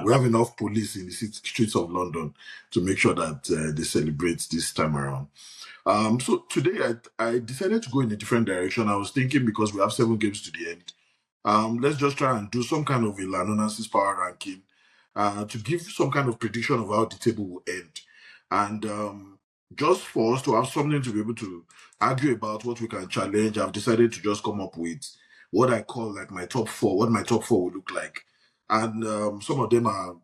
we have enough police in the streets of London to make sure that they celebrate this time around. So today I decided to go in a different direction. I was thinking because we have 7 games to the end. Let's just try and do some kind of a Lanonasis power ranking to give some kind of prediction of how the table will end. And just for us to have something to be able to argue about what we can challenge, I've decided to just come up with what I call like my top 4, what my top 4 will look like. And some of them are,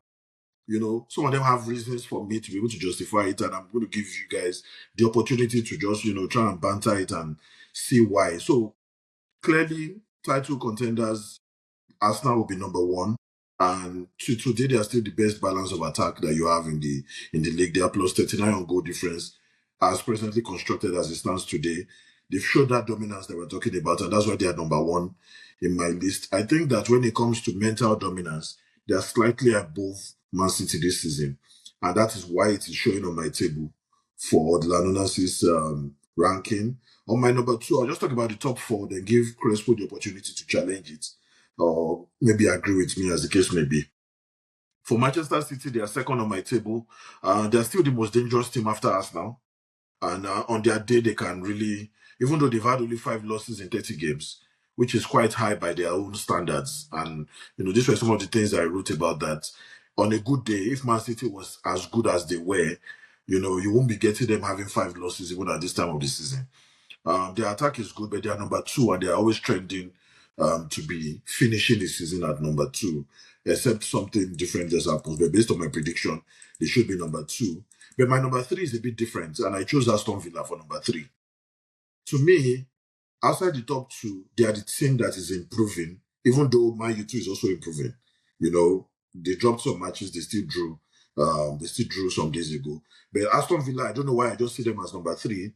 some of them have reasons for me to be able to justify it. And I'm going to give you guys the opportunity to just, try and banter it and see why. So clearly, title contenders, Arsenal will be number 1. And today, they are still the best balance of attack that you have in the league. They are plus 39 on goal difference, as presently constructed as it stands today. They've showed that dominance that we're talking about, and that's why they are number 1 in my list. I think that when it comes to mental dominance, they are slightly above Man City this season, and that is why it is showing on my table for the Lanonasis ranking. On my number 2, I'll just talk about the top 4, then give Crespo the opportunity to challenge it, or maybe agree with me, as the case may be. For Manchester City, they are second on my table. They're still the most dangerous team after Arsenal. And on their day, they can really, even though they've had only 5 losses in 30 games, which is quite high by their own standards. And, these were some of the things I wrote about that. On a good day, if Man City was as good as they were, you won't be getting them having 5 losses even at this time of the season. Their attack is good, but they are number 2, and they are always trending to be finishing the season at number 2, except something different just happens. But based on my prediction, they should be number 2. But my number 3 is a bit different, and I chose Aston Villa for number 3. To me, outside the top 2, they are the team that is improving, even though Man U 2 is also improving. They dropped some matches, they still drew. They still drew some days ago. But Aston Villa, I don't know why I just see them as number 3.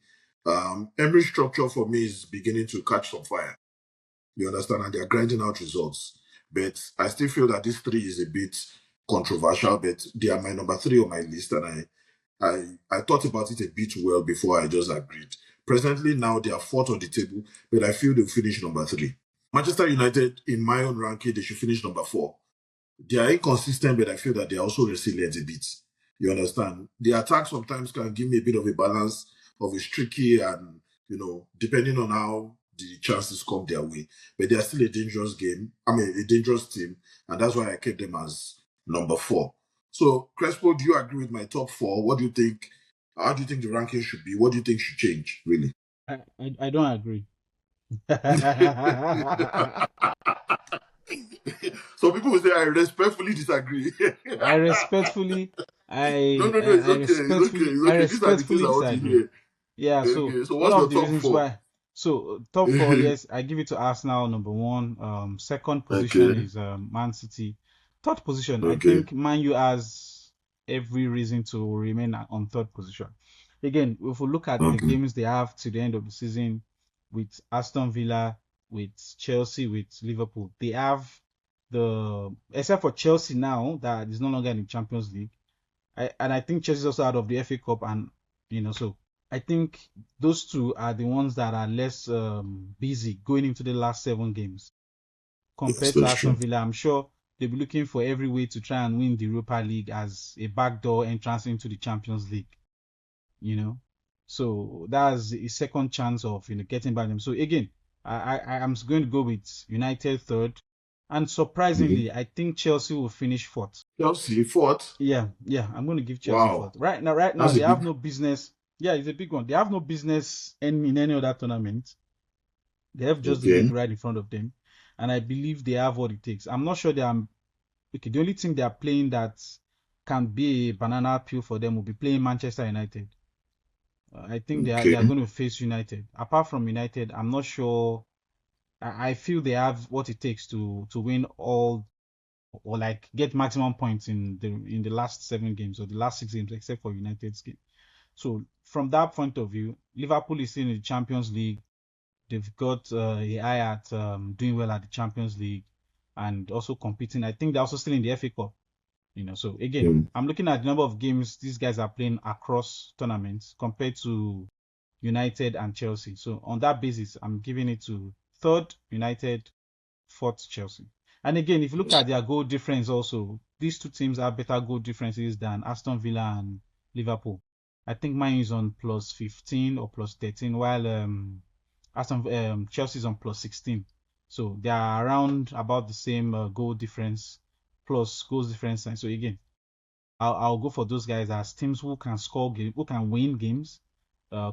Emery's structure for me is beginning to catch some fire. You understand? And they're grinding out results. But I still feel that this 3 is a bit controversial, but they are my number 3 on my list, and I thought about it a bit well before I just agreed. Presently, now they are 4th on the table, but I feel they'll finish number 3. Manchester United, in my own ranking, they should finish number 4. They are inconsistent, but I feel that they are also resilient a bit. You understand? The attack sometimes can give me a bit of a balance of a streaky and, depending on how the chances come their way. But they are still a dangerous a dangerous team, and that's why I kept them as number 4. So, Crespo, do you agree with my top 4? What do you think? How do you think the ranking should be? What do you think should change, really? I don't agree. So people will say I respectfully disagree. I respectfully, No, no, no, it's okay. It's okay. It's I okay. These are the things respectfully I want to disagree. hear. Yeah, so Okay. So one what's your of the top reasons 4? why. So top 4, yes, I give it to Arsenal, number 1. Second position Okay. is Man City. Third position, I Okay. think Man U has every reason to remain on third position. Again, if we look at the Okay. games they have to the end of the season with Aston Villa, with Chelsea, with Liverpool, they have except for Chelsea now that is no longer in the Champions League. I think Chelsea is also out of the FA Cup, and so I think those 2 are the ones that are less busy going into the last 7 games Yes, compared to that's Aston true. Villa. I'm sure they'll be looking for every way to try and win the Europa League as a backdoor entrance into the Champions League. So that's a second chance of getting by them. So again, I am going to go with United third, and surprisingly, I think Chelsea will finish 4th. Chelsea 4th. Yeah, I'm going to give Chelsea 4th. Wow. Right now, That's a they have big. no business. Yeah, it's a big one. They have no business in any other tournament. They have just the league Okay. right in front of them, and I believe they have what it takes. I'm not sure they are. Okay, the only thing they are playing that can be a banana peel for them will be playing Manchester United. I think they are Okay. going to face United. Apart from United, I'm not sure. I feel they have what it takes to win all, or like get maximum points in the last 7 games or the last 6 games, except for United's game. So from that point of view, Liverpool is still in the Champions League. They've got a eye at doing well at the Champions League and also competing. I think they're also still in the FA Cup. So again, Mm. I'm looking at the number of games these guys are playing across tournaments compared to United and Chelsea. So on that basis, I'm giving it to third United, 4th Chelsea. And again, if you look at their goal difference also, these two teams have better goal differences than Aston Villa and Liverpool. I think mine is on plus 15 or plus 13, while Chelsea's on plus 16. So they are around about the same goal difference plus goals difference. And so again, I'll go for those guys as teams who can score game, who can win games,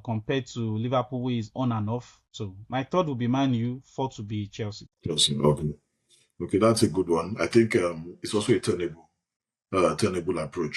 compared to Liverpool, who is on and off. So my third will be Man U, fourth will be Chelsea. Chelsea. Okay. Okay, that's a good one. I think it's also a tenable approach.